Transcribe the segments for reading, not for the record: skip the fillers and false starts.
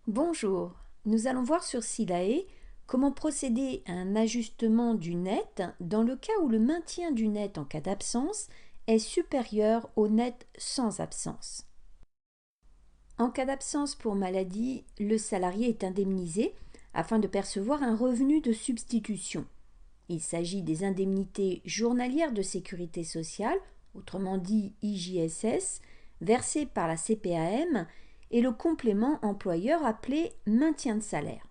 Bonjour, nous allons voir sur Silae comment procéder à un ajustement du net dans le cas où le maintien du net en cas d'absence est supérieur au net sans absence. En cas d'absence pour maladie, le salarié est indemnisé afin de percevoir un revenu de substitution. Il s'agit des indemnités journalières de sécurité sociale, autrement dit IJSS, versées par la CPAM et le complément employeur appelé maintien de salaire.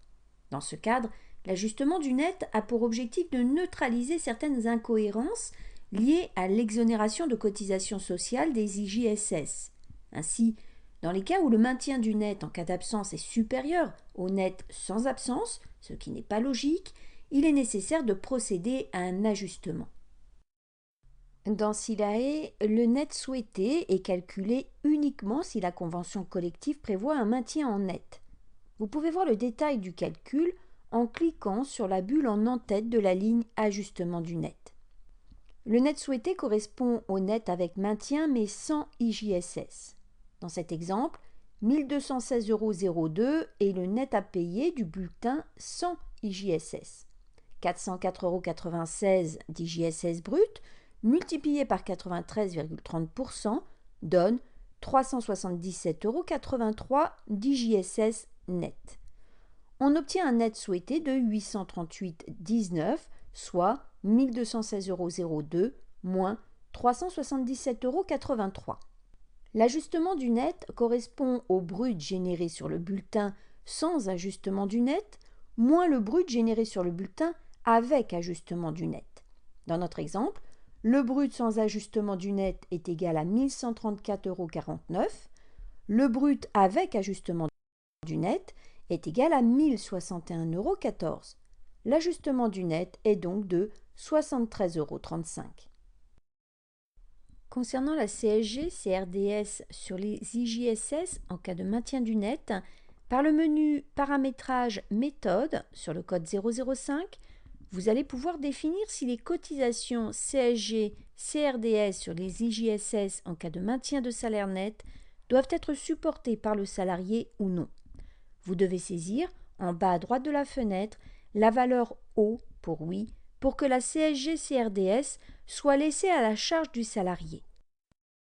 Dans ce cadre, l'ajustement du net a pour objectif de neutraliser certaines incohérences liées à l'exonération de cotisations sociales des IJSS. Ainsi, dans les cas où le maintien du net en cas d'absence est supérieur au net sans absence, ce qui n'est pas logique, il est nécessaire de procéder à un ajustement. Dans Silae, le net souhaité est calculé uniquement si la convention collective prévoit un maintien en net. Vous pouvez voir le détail du calcul en cliquant sur la bulle en en-tête de la ligne ajustement du net. Le net souhaité correspond au net avec maintien mais sans IJSS. Dans cet exemple, 1216,02 € est le net à payer du bulletin sans IJSS. 404,96 € d'IJSS brut multiplié par 93,30% donne 377,83 € d'IJSS net. On obtient un net souhaité de 838,19 €, soit 1216,02 € moins 377,83 €. L'ajustement du net correspond au brut généré sur le bulletin sans ajustement du net, moins le brut généré sur le bulletin avec ajustement du net. Dans notre exemple, le brut sans ajustement du net est égal à 1134,49 €, le brut avec ajustement du net est égal à 1061,14 €. L'ajustement du net est donc de 73,35 €. Concernant la CSG-CRDS sur les IJSS en cas de maintien du net, par le menu Paramétrage méthode sur le code 005, vous allez pouvoir définir si les cotisations CSG-CRDS sur les IJSS en cas de maintien de salaire net doivent être supportées par le salarié ou non. Vous devez saisir, en bas à droite de la fenêtre, la valeur O pour oui, pour que la CSG-CRDS soit laissée à la charge du salarié.